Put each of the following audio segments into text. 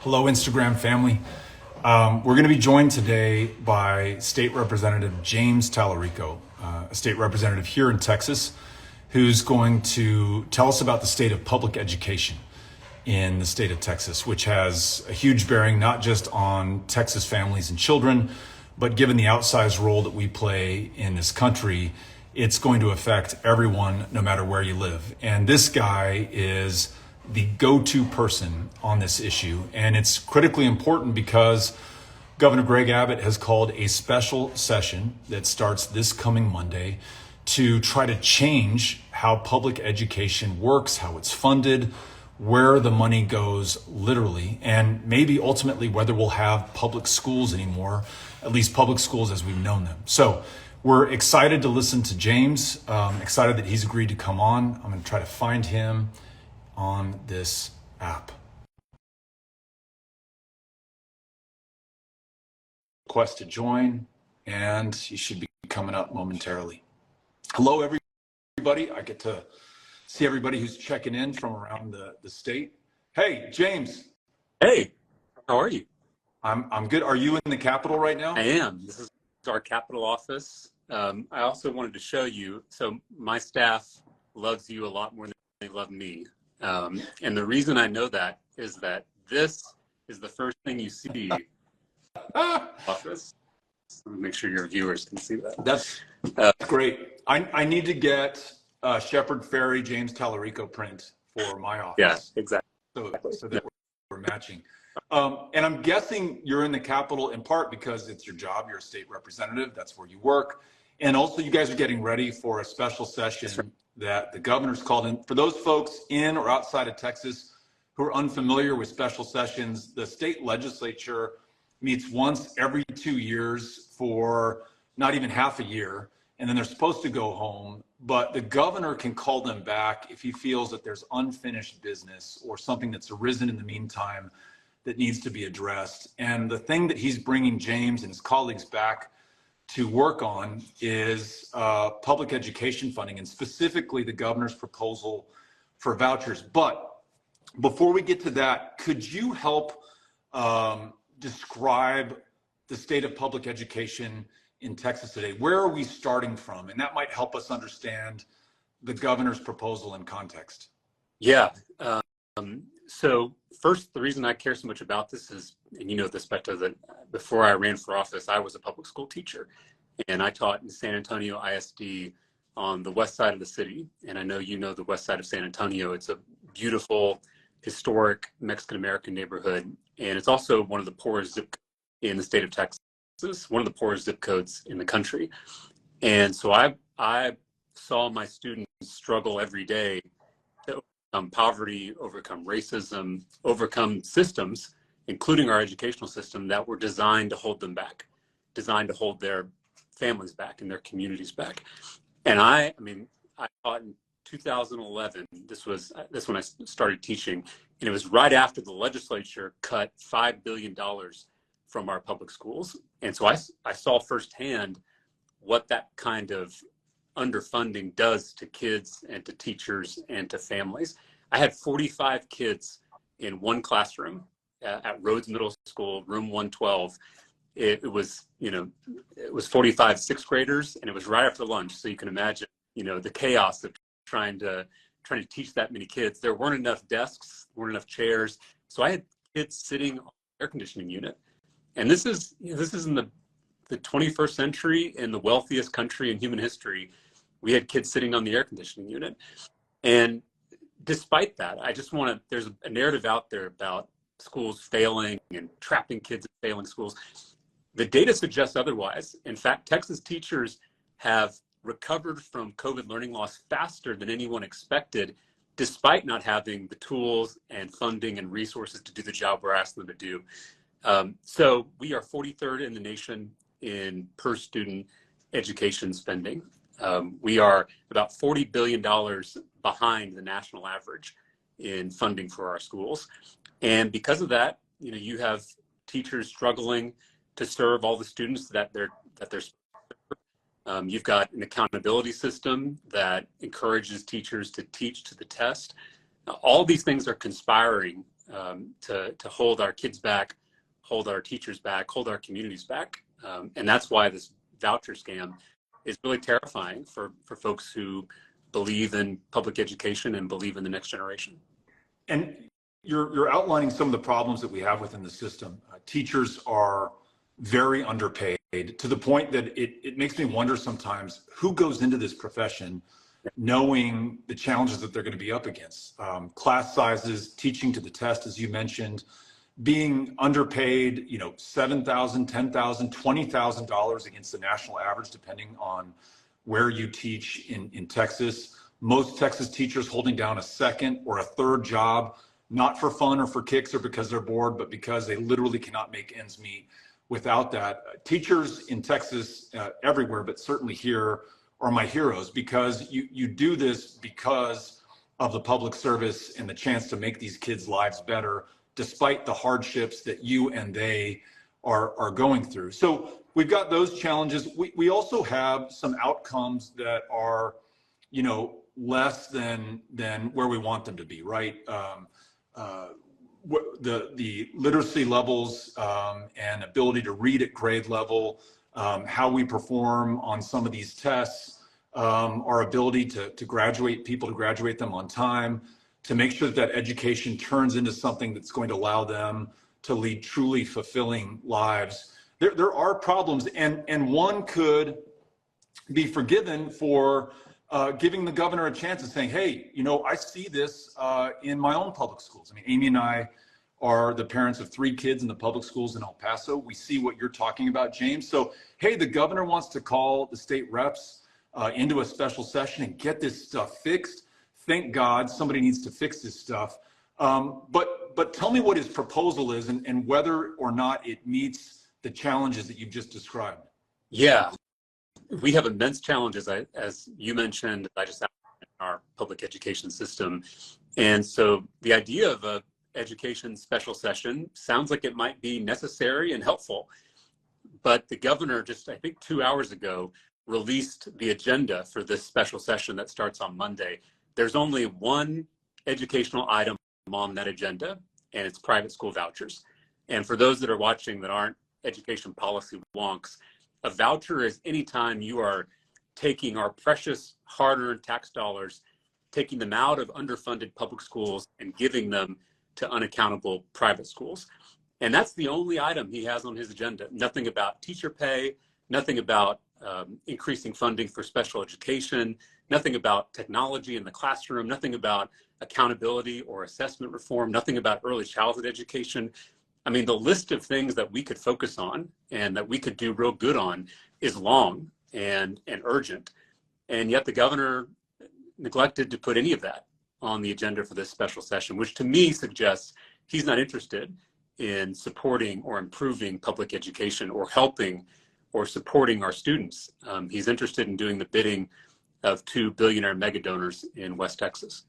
Hello, Instagram family. We're going to be joined today by State Representative James Talarico, a state representative here in Texas, who's going to tell us about the state of public education in the state of Texas, which has a huge bearing not just on Texas families and children, but given the outsized role that we play in this country, it's going to affect everyone no matter where you live. And this guy is the go-to person on this issue. And it's critically important because Governor Greg Abbott has called a special session that starts this coming Monday to try to change how public education works, how it's funded, where the money goes literally, and maybe ultimately whether we'll have public schools anymore, at least public schools as we've known them. So we're excited to listen to James, excited that he's agreed to come on. I'm going to try to find him on this app. Request to join, and he should be coming up momentarily. Hello, everybody. I get to see everybody who's checking in from around the state. Hey, James. Hey, how are you? I'm good. Are you in the Capitol right now? I am. This is our Capitol office. I also wanted to show you, so my staff loves you a lot more than they love me. And the reason I know that is that this is the first thing you see office. Let me make sure your viewers can see that. That's great. I need to get Shepherd Ferry James Talarico print for my office. Yeah, exactly. So that we're matching. And I'm guessing you're in the Capitol in part because it's your job. You're a state representative. That's where you work. And also you guys are getting ready for a special session that the governor's called in. For those folks in or outside of Texas who are unfamiliar with special sessions, the state legislature meets once every 2 years for not even half a year, and then they're supposed to go home. But the governor can call them back if he feels that there's unfinished business or something that's arisen in the meantime that needs to be addressed. And the thing that he's bringing James and his colleagues back to work on is public education funding, and specifically the governor's proposal for vouchers. But before we get to that, could you help describe the state of public education in Texas today? Where are we starting from? And that might help us understand the governor's proposal in context. Yeah. So first, the reason I care so much about this is, and you know this, Beto, that before I ran for office, I was a public school teacher, and I taught in San Antonio ISD on the west side of the city. And I know you know the west side of San Antonio. It's a beautiful, historic Mexican-American neighborhood, and it's also one of the poorest zip codes in the state of Texas, one of the poorest zip codes in the country. And so I saw my students struggle every day to overcome poverty, overcome racism, overcome systems, including our educational system, that were designed to hold them back, designed to hold their families back and their communities back. And I taught in 2011. This when I started teaching, and it was right after the legislature cut $5 billion from our public schools. And so I saw firsthand what that kind of underfunding does to kids and to teachers and to families. I had 45 kids in one classroom at Rhodes Middle School, room 112. It was 45 sixth graders, and it was right after lunch. So you can imagine, the chaos of trying to teach that many kids. There weren't enough desks, weren't enough chairs. So I had kids sitting on the air conditioning unit. And this is in the 21st century, in the wealthiest country in human history. We had kids sitting on the air conditioning unit. And despite that, there's a narrative out there about schools failing and trapping kids in failing schools. The data suggests otherwise. In fact, Texas teachers have recovered from COVID learning loss faster than anyone expected, despite not having the tools and funding and resources to do the job we're asking them to do. So we are 43rd in the nation in per student education spending. We are about $40 billion behind the national average in funding for our schools. And because of that, you have teachers struggling to serve all the students that they're you've got an accountability system that encourages teachers to teach to the test. All these things are conspiring to hold our kids back, hold our teachers back, hold our communities back. And that's why this voucher scam is really terrifying for folks who believe in public education and believe in the next generation. And you're outlining some of the problems that we have within the system. Teachers are very underpaid to the point that it makes me wonder sometimes who goes into this profession knowing the challenges that they're going to be up against. Class sizes, teaching to the test, as you mentioned, being underpaid, $7,000, $10,000, $20,000 against the national average, depending on where you teach in Texas. Most Texas teachers holding down a second or a third job, not for fun or for kicks or because they're bored, but because they literally cannot make ends meet without that. Teachers in Texas, everywhere, but certainly here, are my heroes, because you do this because of the public service and the chance to make these kids' lives better, despite the hardships that you and they are going through. So we've got those challenges. We also have some outcomes that are, less than where we want them to be, right? The literacy levels and ability to read at grade level, how we perform on some of these tests, our ability to graduate people, to graduate them on time, to make sure that education turns into something that's going to allow them to lead truly fulfilling lives. There are problems, and one could be forgiven for giving the governor a chance and saying, hey, I see this in my own public schools. I mean, Amy and I are the parents of 3 kids in the public schools in El Paso. We see what you're talking about, James. So, hey, the governor wants to call the state reps into a special session and get this stuff fixed. Thank God somebody needs to fix this stuff. But tell me what his proposal is and whether or not it meets the challenges that you've just described. Yeah, we have immense challenges, as you mentioned, I just outlined in our public education system. And so the idea of a education special session sounds like it might be necessary and helpful. But the governor just, I think 2 hours ago, released the agenda for this special session that starts on Monday. There's only one educational item on that agenda, and it's private school vouchers. And for those that are watching that aren't education policy wonks, a voucher is anytime you are taking our precious hard-earned tax dollars, taking them out of underfunded public schools and giving them to unaccountable private schools. And that's the only item he has on his agenda. Nothing about teacher pay, nothing about increasing funding for special education, nothing about technology in the classroom, nothing about accountability or assessment reform, nothing about early childhood education. I mean, the list of things that we could focus on and that we could do real good on is long and urgent. And yet the governor neglected to put any of that on the agenda for this special session, which to me suggests he's not interested in supporting or improving public education or helping or supporting our students. He's interested in doing the bidding of 2 billionaire mega donors in West Texas.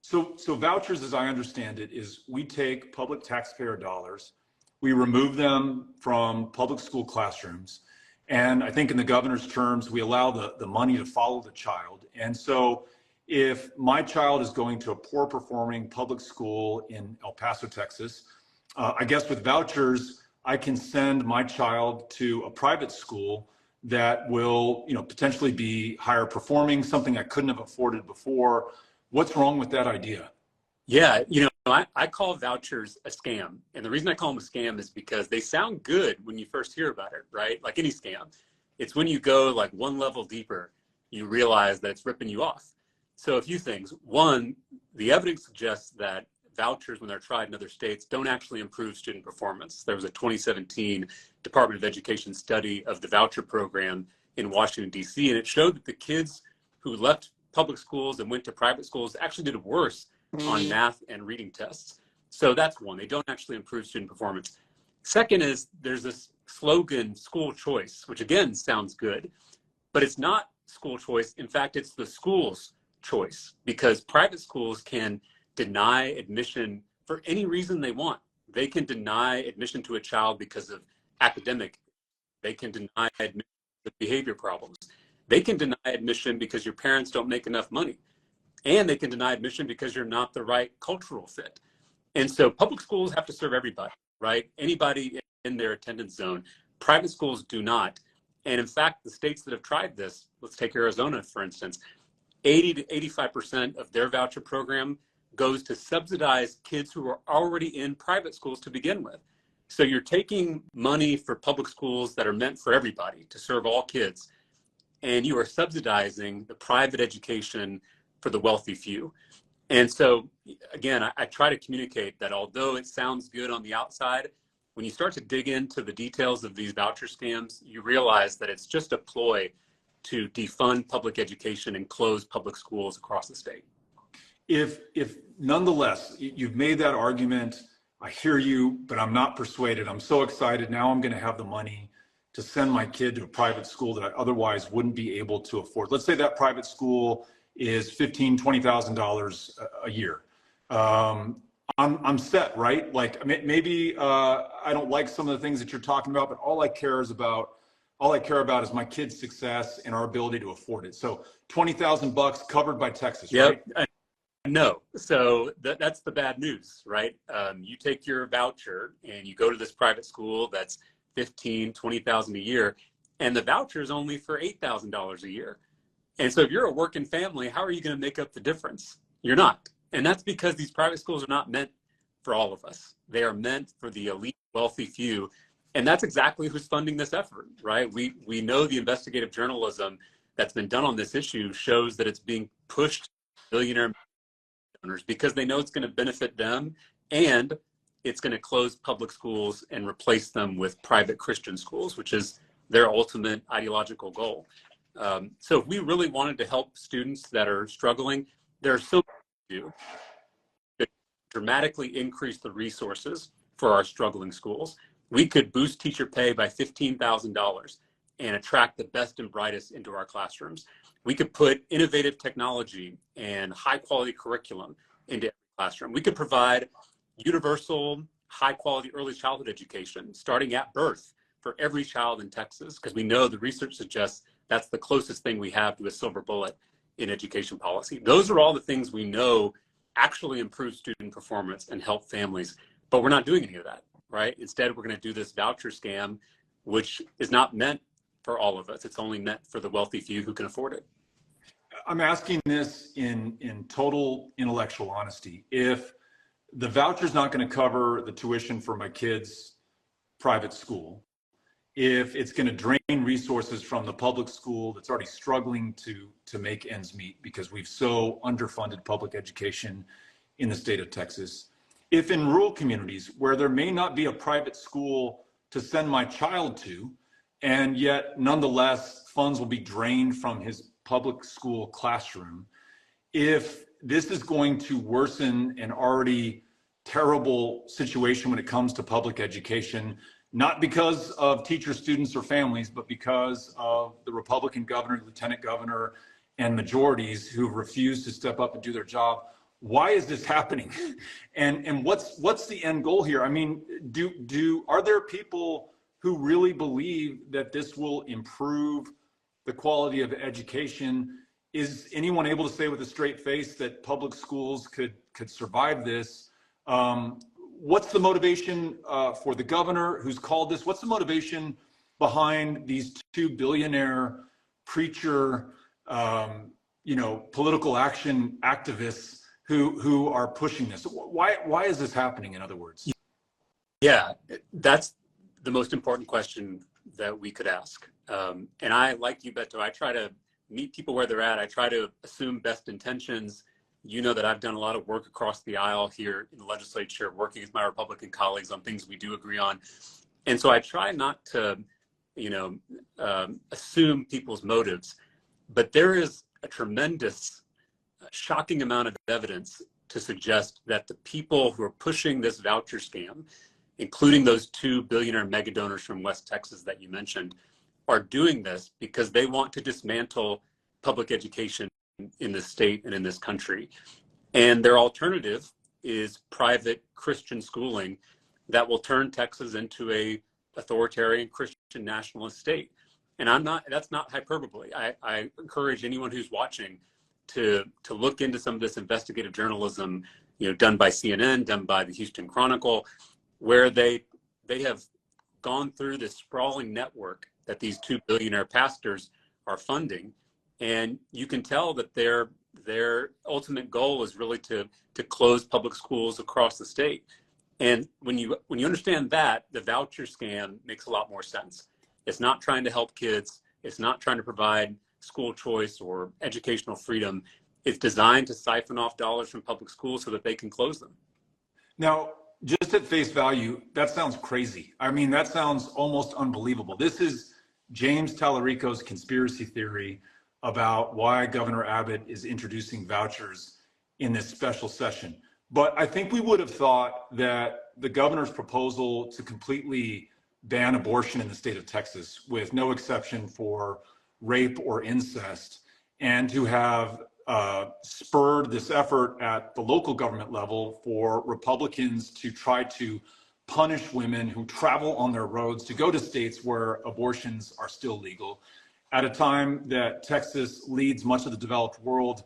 So vouchers, as I understand it, is we take public taxpayer dollars, we remove them from public school classrooms, and I think in the governor's terms, we allow the money to follow the child. And so if my child is going to a poor performing public school in El Paso, Texas, I guess with vouchers, I can send my child to a private school that will, potentially be higher performing, something I couldn't have afforded before. What's wrong with that idea? Yeah, I call vouchers a scam. And the reason I call them a scam is because they sound good when you first hear about it, right? Like any scam. It's when you go like one level deeper, you realize that it's ripping you off. So a few things. One, the evidence suggests that vouchers, when they're tried in other states, don't actually improve student performance. There was a 2017 Department of Education study of the voucher program in Washington, D.C., and it showed that the kids who left public schools and went to private schools actually did worse on math and reading tests. So that's one. They don't actually improve student performance. Second is there's this slogan, school choice, which again sounds good, but it's not school choice. In fact, it's the school's choice, because private schools can deny admission for any reason they want. They can deny admission to a child because of academic. They can deny admission because of behavior problems. They can deny admission because your parents don't make enough money. And they can deny admission because you're not the right cultural fit. And so public schools have to serve everybody, right? Anybody in their attendance zone. Private schools do not. And in fact, the states that have tried this, let's take Arizona, for instance, 80 to 85% of their voucher program goes to subsidize kids who are already in private schools to begin with. So you're taking money for public schools that are meant for everybody to serve all kids, and you are subsidizing the private education for the wealthy few. And so, again, I try to communicate that although it sounds good on the outside, when you start to dig into the details of these voucher scams, you realize that it's just a ploy to defund public education and close public schools across the state. If nonetheless, you've made that argument, I hear you, but I'm not persuaded. I'm so excited. Now I'm going to have the money to send my kid to a private school that I otherwise wouldn't be able to afford. Let's say that private school is $15,000, $20,000 a year. I'm set, right? Like maybe I don't like some of the things that you're talking about, but all I care about is my kid's success and our ability to afford it. So $20,000 covered by Texas, Yep. right? No. So that's the bad news, right? You take your voucher and you go to this private school that's $15,000, $20,000 a year, and the voucher is only for $8,000 a year. And so if you're a working family, how are you going to make up the difference? You're not. And that's because these private schools are not meant for all of us. They are meant for the elite, wealthy few. And that's exactly who's funding this effort, right? We know the investigative journalism that's been done on this issue shows that it's being pushed to billionaire owners because they know it's going to benefit them, and it's going to close public schools and replace them with private Christian schools, which is their ultimate ideological goal. So if we really wanted to help students that are struggling, there are so much to do to dramatically increase the resources for our struggling schools. We could boost teacher pay by $15,000 and attract the best and brightest into our classrooms. We could put innovative technology and high quality curriculum into every classroom. We could provide universal high quality early childhood education starting at birth for every child in Texas, because we know the research suggests that's the closest thing we have to a silver bullet in education policy. Those are all the things we know actually improve student performance and help families, but we're not doing any of that, right? Instead, we're going to do this voucher scam, which is not meant for all of us. It's only meant for the wealthy few who can afford it. I'm asking this in total intellectual honesty. If the voucher's not going to cover the tuition for my kid's private school, if it's going to drain resources from the public school that's already struggling to make ends meet because we've so underfunded public education in the state of Texas, if in rural communities where there may not be a private school to send my child to, and yet nonetheless funds will be drained from his public school classroom, if this is going to worsen an already terrible situation when it comes to public education, not because of teachers, students, or families, but because of the Republican governor, lieutenant governor, and majorities who refuse to step up and do their job. Why is this happening? And what's the end goal here? I mean, are there people who really believe that this will improve the quality of education? Is anyone able to say with a straight face that public schools could survive this? What's the motivation for the governor who's called this? What's the motivation behind these two billionaire preacher, political action activists who are pushing this? Why is this happening, in other words? Yeah, that's the most important question that we could ask. And I, like you, Beto, I try to meet people where they're at. I try to assume best intentions. You know that I've done a lot of work across the aisle here in the legislature, working with my Republican colleagues on things we do agree on. And so I try not to, assume people's motives, but there is a tremendous, shocking amount of evidence to suggest that the people who are pushing this voucher scam, including those two billionaire mega donors from West Texas that you mentioned, are doing this because they want to dismantle public education in this state and in this country. And their alternative is private Christian schooling that will turn Texas into a authoritarian Christian nationalist state. And that's not hyperbole. I encourage anyone who's watching to look into some of this investigative journalism done by CNN, done by the Houston Chronicle, where they have gone through this sprawling network that these two billionaire pastors are funding. And you can tell that their ultimate goal is really to close public schools across the state. And when you understand that, the voucher scam makes a lot more sense. It's not trying to help kids. It's not trying to provide school choice or educational freedom. It's designed to siphon off dollars from public schools so that they can close them. Now, just at face value, that sounds crazy. I mean, that sounds almost unbelievable. This is James Talarico's conspiracy theory about why Governor Abbott is introducing vouchers in this special session. But I think we would have thought that the governor's proposal to completely ban abortion in the state of Texas, with no exception for rape or incest, and to have spurred this effort at the local government level for Republicans to try to punish women who travel on their roads to go to states where abortions are still legal, at a time that Texas leads much of the developed world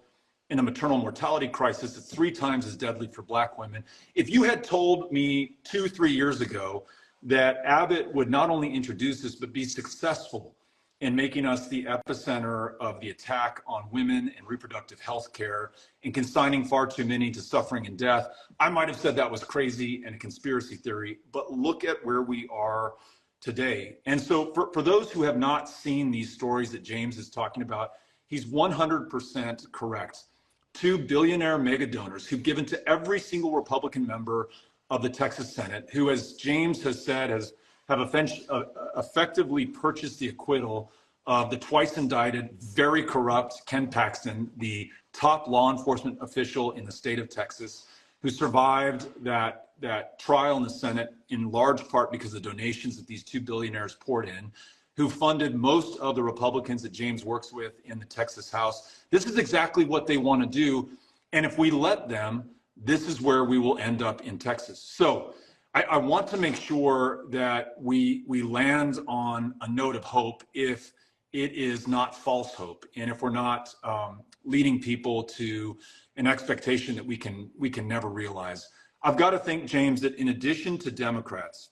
in a maternal mortality crisis that's 3 times as deadly for Black women. If you had told me 2-3 years ago that Abbott would not only introduce this, but be successful in making us the epicenter of the attack on women and reproductive health care and consigning far too many to suffering and death, I might have said that was crazy and a conspiracy theory. But look at where we are today. And so for those who have not seen these stories that James is talking about, he's 100% correct. 2 billionaire mega donors who've given to every single Republican member of the Texas Senate, who, as James has said, have effectively purchased the acquittal of the twice indicted, very corrupt Ken Paxton, the top law enforcement official in the state of Texas, who survived that trial in the Senate in large part because of the donations that these 2 billionaires poured in, who funded most of the Republicans that James works with in the Texas House. This is exactly what they want to do. And if we let them, this is where we will end up in Texas. So I want to make sure that we land on a note of hope if it is not false hope, and if we're not leading people to an expectation that we can never realize. I've got to think, James, that in addition to Democrats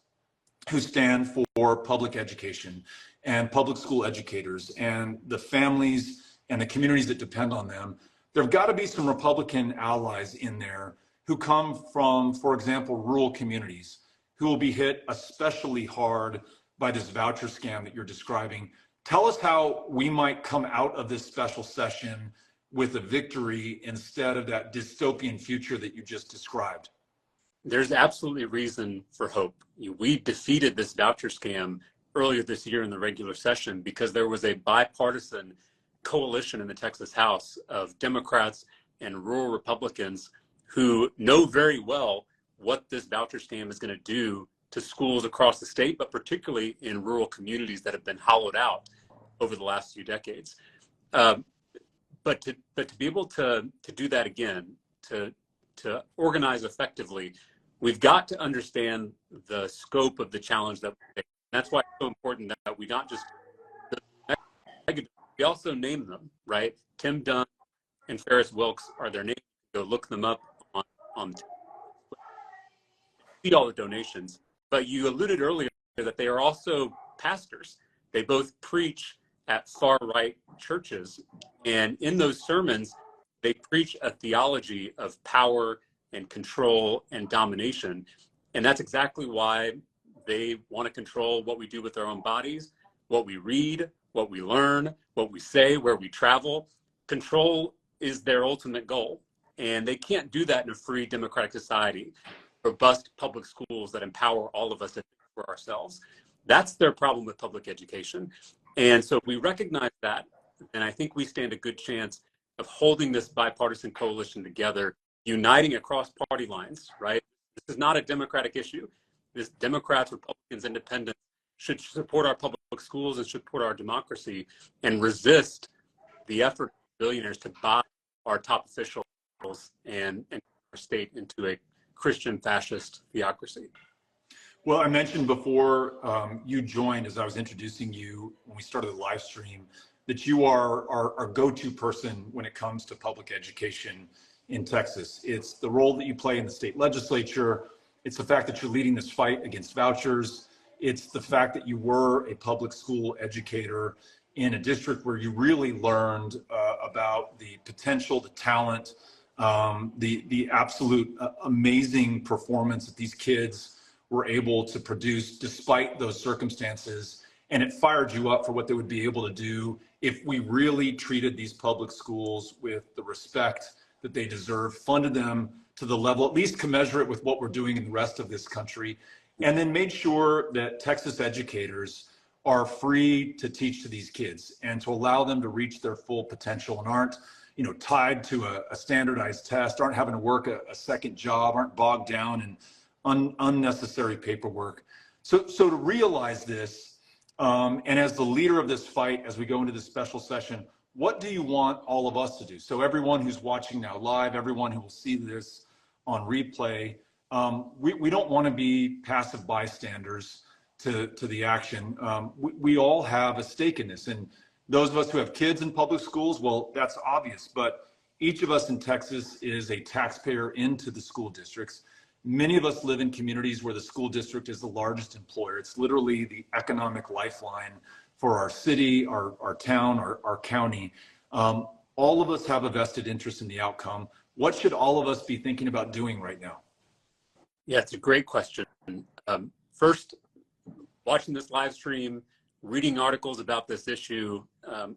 who stand for public education and public school educators and the families and the communities that depend on them, there have got to be some Republican allies in there who come from, for example, rural communities, who will be hit especially hard by this voucher scam that you're describing. Tell us how we might come out of this special session with a victory instead of that dystopian future that you just described. There's absolutely reason for hope. We defeated this voucher scam earlier this year in the regular session because there was a bipartisan coalition in the Texas House of Democrats and rural Republicans who know very well what this voucher scam is going to do to schools across the state, but particularly in rural communities that have been hollowed out over the last few decades. But to be able to do that again, to organize effectively, we've got to understand the scope of the challenge that we face. That's why it's so important that we not just, we also name them, right? Tim Dunn and Ferris Wilkes are their names. Go look them up on see all the donations. But you alluded earlier that they are also pastors. They both preach at far right churches. And in those sermons, they preach a theology of power and control and domination. And that's exactly why they want to control what we do with our own bodies, what we read, what we learn, what we say, where we travel. Control is their ultimate goal. And they can't do that in a free democratic society, robust public schools that empower all of us to think for ourselves. That's their problem with public education. And so if we recognize that, and I think we stand a good chance of holding this bipartisan coalition together, uniting across party lines, right? This is not a Democratic issue. This Democrats, Republicans, Independents should support our public schools and support our democracy and resist the effort of billionaires to buy our top officials and our state into a Christian fascist theocracy. Well, I mentioned before you joined, as I was introducing you when we started the live stream, that you are our go-to person when it comes to public education in Texas. It's the role that you play in the state legislature. It's the fact that you're leading this fight against vouchers. It's the fact that you were a public school educator in a district where you really learned about the potential, the talent, the absolute amazing performance that these kids were able to produce despite those circumstances. And it fired you up for what they would be able to do if we really treated these public schools with the respect that they deserve, funded them to the level, at least commensurate with what we're doing in the rest of this country, and then made sure that Texas educators are free to teach to these kids and to allow them to reach their full potential and aren't, tied to a standardized test, aren't having to work a second job, aren't bogged down in unnecessary paperwork. So to realize this, and as the leader of this fight, as we go into this special session, what do you want all of us to do? So everyone who's watching now live, everyone who will see this on replay, we don't want to be passive bystanders to the action. We all have a stake in this. And those of us who have kids in public schools, well, that's obvious. But each of us in Texas is a taxpayer into the school districts. Many of us live in communities where the school district is the largest employer. It's literally the economic lifeline for our city, our town, our county. All of us have a vested interest in the outcome. What should all of us be thinking about doing right now? Yeah, it's a great question. First, watching this live stream, reading articles about this issue,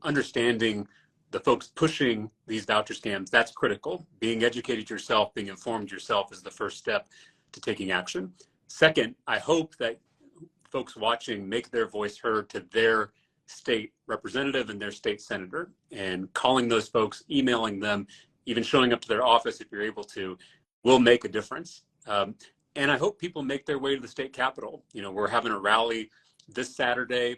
understanding the folks pushing these voucher scams, that's critical. Being educated yourself, being informed yourself is the first step to taking action. Second, I hope that folks watching make their voice heard to their state representative and their state senator, and calling those folks, emailing them, even showing up to their office if you're able to, will make a difference. And I hope people make their way to the state capitol. We're having a rally this Saturday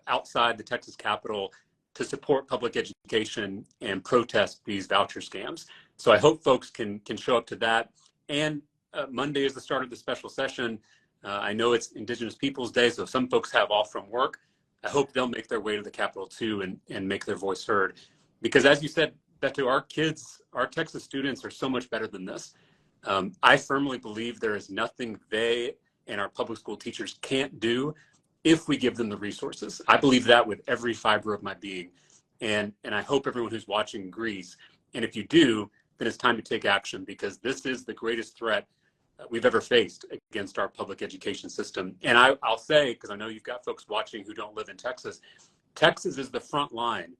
outside the Texas Capitol to support public education and protest these voucher scams. So I hope folks can show up to that. And Monday is the start of the special session. I know it's Indigenous Peoples Day, so some folks have off from work. I hope they'll make their way to the Capitol too and make their voice heard. Because as you said, Beto, our kids, our Texas students are so much better than this. I firmly believe there is nothing they and our public school teachers can't do if we give them the resources. I believe that with every fiber of my being. And I hope everyone who's watching agrees. And if you do, then it's time to take action, because this is the greatest threat we've ever faced against our public education system. And I'll say, because I know you've got folks watching who don't live in Texas, Texas is the front line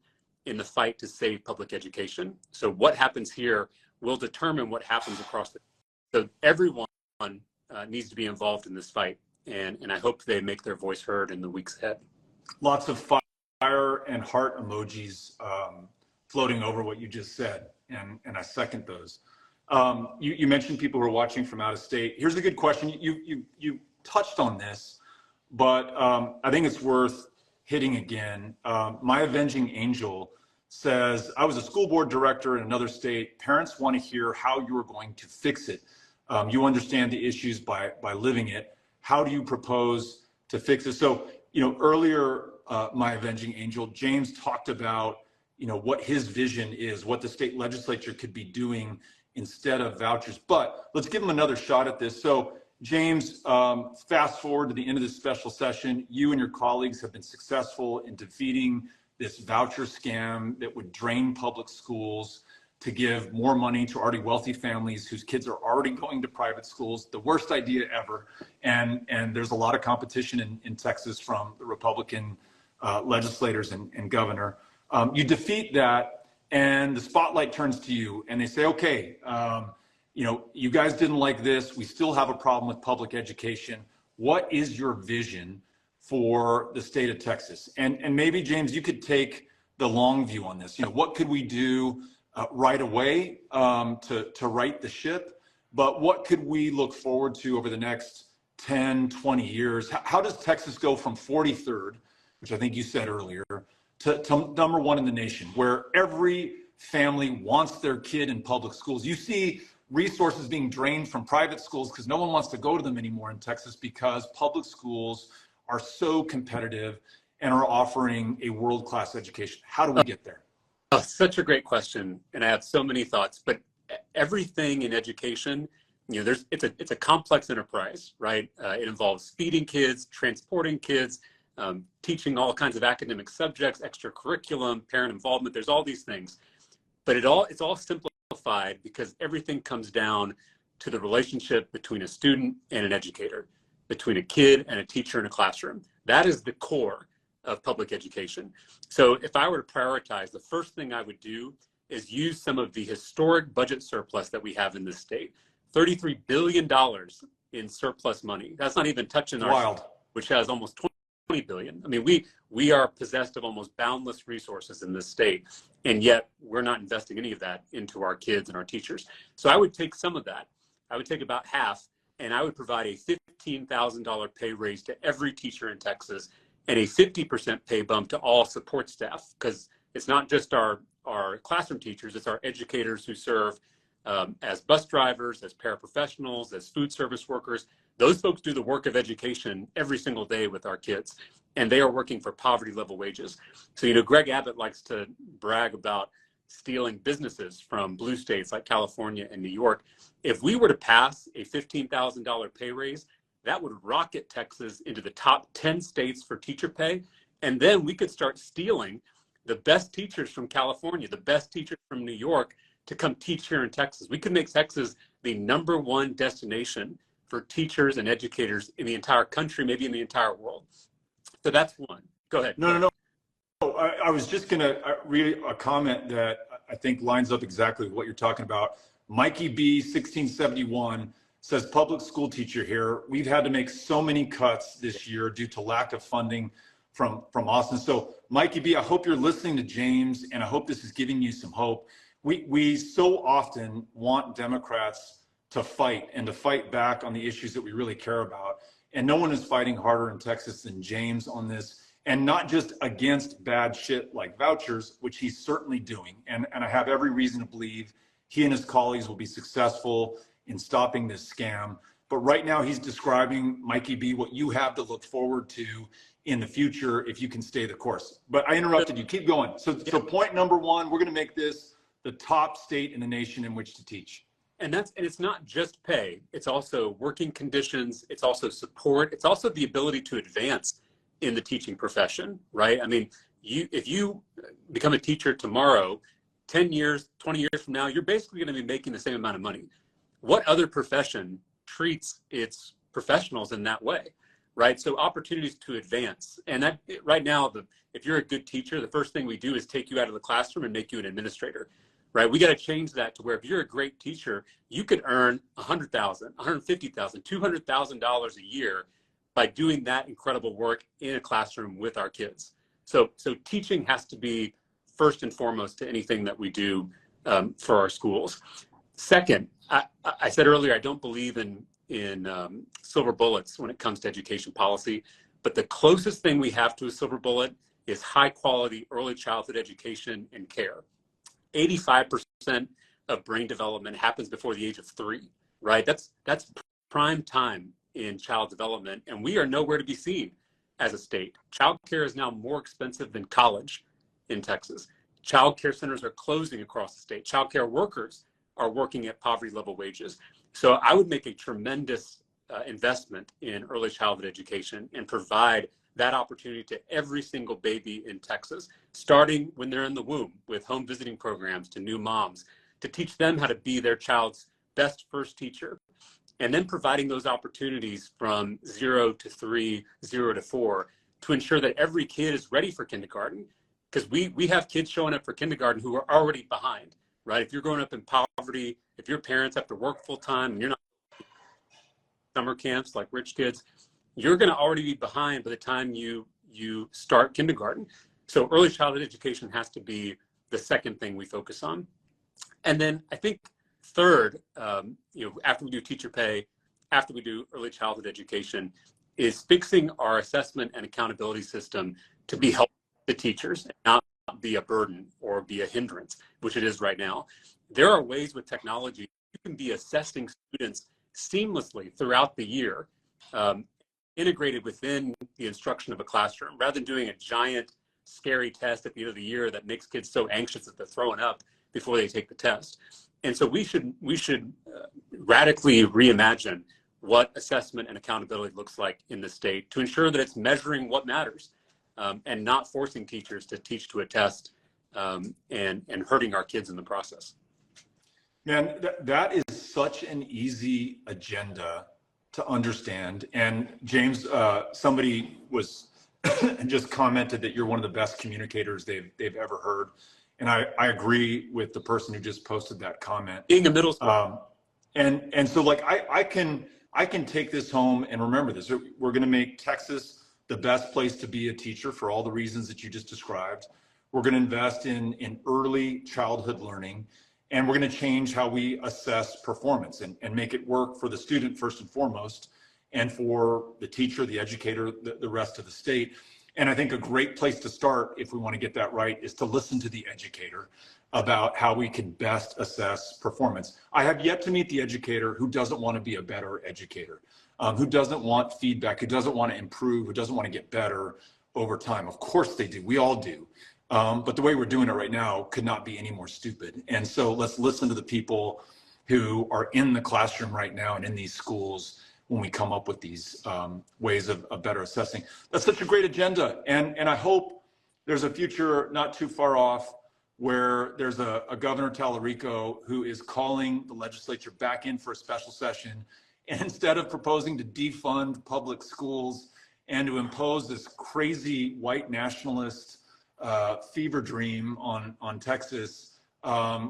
in the fight to save public education. So what happens here will determine what happens across the. So everyone needs to be involved in this fight. And I hope they make their voice heard in the weeks ahead. Lots of fire and heart emojis floating over what you just said, and I second those. You mentioned people who are watching from out of state. Here's a good question. You touched on this, but I think it's worth hitting again. My avenging angel says, I was a school board director in another state. Parents want to hear how you are going to fix it. You understand the issues by living it. How do you propose to fix it? So, earlier, my avenging angel, James, talked about, what his vision is, what the state legislature could be doing instead of vouchers. But let's give him another shot at this. So, James, fast forward to the end of this special session. You and your colleagues have been successful in defeating this voucher scam that would drain public schools to give more money to already wealthy families whose kids are already going to private schools. The worst idea ever. And there's a lot of competition in Texas from the Republican legislators and governor. You defeat that, and the spotlight turns to you, and they say, okay, you guys didn't like this. We still have a problem with public education. What is your vision for the state of Texas? And maybe, James, you could take the long view on this. What could we do right away to right the ship? But what could we look forward to over the next 10, 20 years? How does Texas go from 43rd, which I think you said earlier, to number one in the nation, where every family wants their kid in public schools? You see resources being drained from private schools because no one wants to go to them anymore in Texas because public schools are so competitive and are offering a world-class education. How do we get there? Oh, such a great question. And I have so many thoughts. But everything in education, it's a complex enterprise, right? It involves feeding kids, transporting kids, teaching all kinds of academic subjects, extra curriculum, parent involvement. There's all these things, but it's all simplified because everything comes down to the relationship between a student and an educator, between a kid and a teacher in a classroom. That is the core of public education. So if I were to prioritize, the first thing I would do is use some of the historic budget surplus that we have in this state. $33 billion in surplus money. That's not even touching our state, which has almost 20 billion. I mean, we are possessed of almost boundless resources in this state, and yet we're not investing any of that into our kids and our teachers. So I would take some of that. I would take about half, and I would provide a $15,000 pay raise to every teacher in Texas and a 50% pay bump to all support staff, because it's not just our classroom teachers, it's our educators who serve as bus drivers, as paraprofessionals, as food service workers. Those folks do the work of education every single day with our kids, and they are working for poverty level wages. So, Greg Abbott likes to brag about stealing businesses from blue states like California and New York. If we were to pass a $15,000 pay raise, that would rocket Texas into the top 10 states for teacher pay. And then we could start stealing the best teachers from California, the best teachers from New York to come teach here in Texas. We could make Texas the #1 destination for teachers and educators in the entire country, maybe in the entire world. So that's one. Go ahead. No. I was just going to read a comment that I think lines up exactly with what you're talking about. Mikey B, 1671, says, public school teacher here. We've had to make so many cuts this year due to lack of funding from Austin. So Mikey B, I hope you're listening to James, and I hope this is giving you some hope. We so often want Democrats to fight and to fight back on the issues that we really care about. And no one is fighting harder in Texas than James on this. And not just against bad shit like vouchers, which he's certainly doing. And I have every reason to believe he and his colleagues will be successful in stopping this scam. But right now he's describing, Mikey B, what you have to look forward to in the future if you can stay the course. But I interrupted you. Keep going. So point number one, we're going to make this the top state in the nation in which to teach. And it's not just pay. It's also working conditions. It's also support. It's also the ability to advance in the teaching profession, right? I mean, if you become a teacher tomorrow, 10 years, 20 years from now, you're basically going to be making the same amount of money. What other profession treats its professionals in that way, right? So opportunities to advance. And that right now, if you're a good teacher, the first thing we do is take you out of the classroom and make you an administrator, right? We got to change that to where if you're a great teacher, you could earn $100,000, $150,000, $200,000 a year by doing that incredible work in a classroom with our kids. So teaching has to be first and foremost to anything that we do for our schools. Second, I said earlier, I don't believe in silver bullets when it comes to education policy, but the closest thing we have to a silver bullet is high quality early childhood education and care. 85% of brain development happens before the age of 3, right? That's prime time in child development, and we are nowhere to be seen as a state. Child care is now more expensive than college in Texas. Child care centers are closing across the state. Child care workers are working at poverty level wages. So I would make a tremendous investment in early childhood education and provide that opportunity to every single baby in Texas, starting when they're in the womb with home visiting programs to new moms, to teach them how to be their child's best first teacher. And then providing those opportunities from 0 to 3, 0 to 4, to ensure that every kid is ready for kindergarten. Because we have kids showing up for kindergarten who are already behind, right? If you're growing up in poverty, if your parents have to work full time and you're not summer camps like rich kids, you're going to already be behind by the time you start kindergarten. So early childhood education has to be the second thing we focus on. And then I think third, after we do teacher pay, after we do early childhood education, is fixing our assessment and accountability system to be helpful to teachers and not be a burden or be a hindrance, which it is right now. There are ways with technology you can be assessing students seamlessly throughout the year, integrated within the instruction of a classroom, rather than doing a giant, scary test at the end of the year that makes kids so anxious that they're throwing up before they take the test. And so we should radically reimagine what assessment and accountability looks like in the state to ensure that it's measuring what matters, and not forcing teachers to teach to a test, and hurting our kids in the process. Man, that is such an easy agenda to understand. And James, somebody was just commented that you're one of the best communicators they've ever heard. And I agree with the person who just posted that comment. Being a middle school. And so like I can take this home and remember this. We're going to make Texas the best place to be a teacher for all the reasons that you just described. We're going to invest in early childhood learning, and we're going to change how we assess performance and make it work for the student first and foremost, and for the teacher, the educator, the rest of the state. And I think a great place to start, if we want to get that right, is to listen to the educator about how we can best assess performance. I have yet to meet the educator who doesn't want to be a better educator, who doesn't want feedback, who doesn't want to improve, who doesn't want to get better over time. Of course they do. We all do. But the way we're doing it right now could not be any more stupid. And so let's listen to the people who are in the classroom right now and in these schools when we come up with these ways of better assessing. That's such a great agenda. And I hope there's a future not too far off where there's a Governor Talarico who is calling the legislature back in for a special session. And instead of proposing to defund public schools and to impose this crazy white nationalist fever dream on Texas,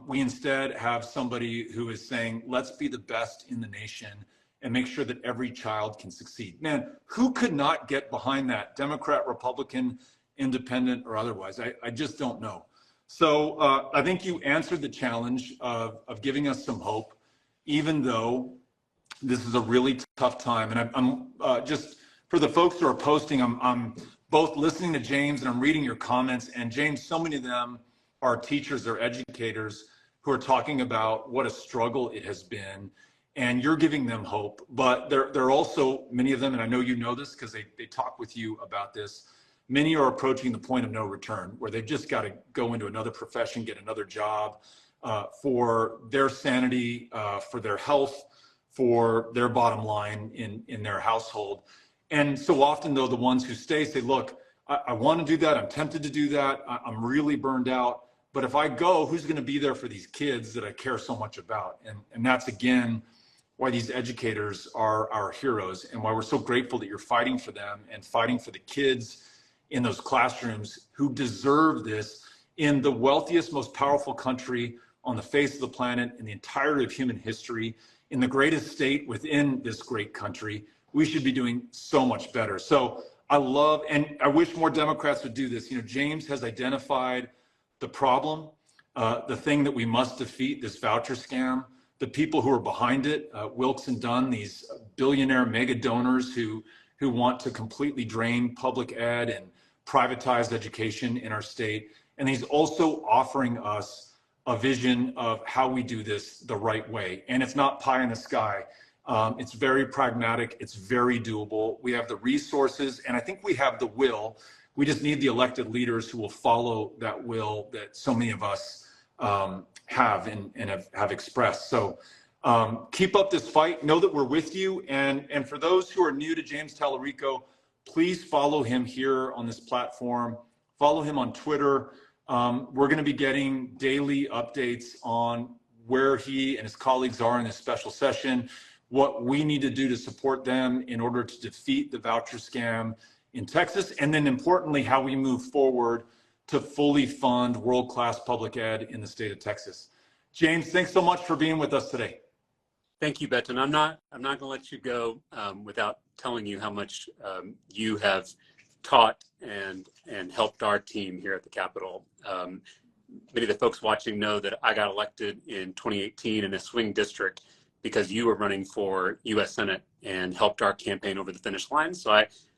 we instead have somebody who is saying, let's be the best in the nation and make sure that every child can succeed. Man, who could not get behind that? Democrat, Republican, independent, or otherwise? I just don't know. So I think you answered the challenge of giving us some hope, even though this is a really tough time. And I'm just, for the folks who are posting, I'm both listening to James and I'm reading your comments. And James, so many of them are teachers or educators who are talking about what a struggle it has been. And you're giving them hope, but they're also, many of them, and I know you know this because they talk with you about this, many are approaching the point of no return, where they've just got to go into another profession, get another job, for their sanity, for their health, for their bottom line in their household. And so often, though, the ones who stay say, look, I want to do that. I'm tempted to do that. I'm really burned out. But if I go, who's going to be there for these kids that I care so much about? And that's, again, why these educators are our heroes and why we're so grateful that you're fighting for them and fighting for the kids in those classrooms who deserve this in the wealthiest, most powerful country on the face of the planet, in the entirety of human history, in the greatest state within this great country. We should be doing so much better. So I love, and I wish more Democrats would do this. You know, James has identified the problem, the thing that we must defeat, this voucher scam, the people who are behind it, Wilkes and Dunn, these billionaire mega donors who want to completely drain public ed and privatized education in our state. And he's also offering us a vision of how we do this the right way. And it's not pie in the sky. It's very pragmatic. It's very doable. We have the resources, and I think we have the will. We just need the elected leaders who will follow that will that so many of us have and have expressed. So keep up this fight. Know that we're with you. And for those who are new to James Talarico, please follow him here on this platform. Follow him on Twitter. We're going to be getting daily updates on where he and his colleagues are in this special session, what we need to do to support them in order to defeat the voucher scam in Texas, and then importantly, how we move forward to fully fund world-class public ed in the state of Texas. James, thanks so much for being with us today. Thank you, Beto. And I'm not going to let you go without telling you how much you have taught and helped our team here at the Capitol. Many of the folks watching know that I got elected in 2018 in a swing district because you were running for U.S. Senate and helped our campaign over the finish line. So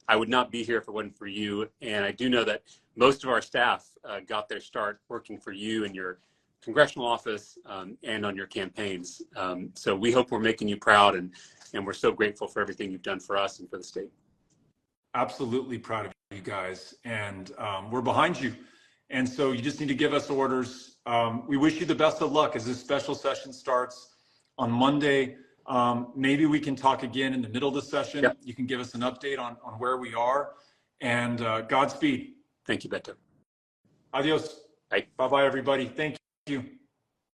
I would not be here if it wasn't for you. And I do know that most of our staff got their start working for you in your congressional office and on your campaigns. So we hope we're making you proud, and we're so grateful for everything you've done for us and for the state. Absolutely proud of you guys. And we're behind you. And so you just need to give us orders. We wish you the best of luck as this special session starts on Monday. Maybe we can talk again in the middle of the session. Yep. You can give us an update on where we are. And Godspeed. Thank you, Beto. Adios. Bye. Bye-bye, everybody. Thank you.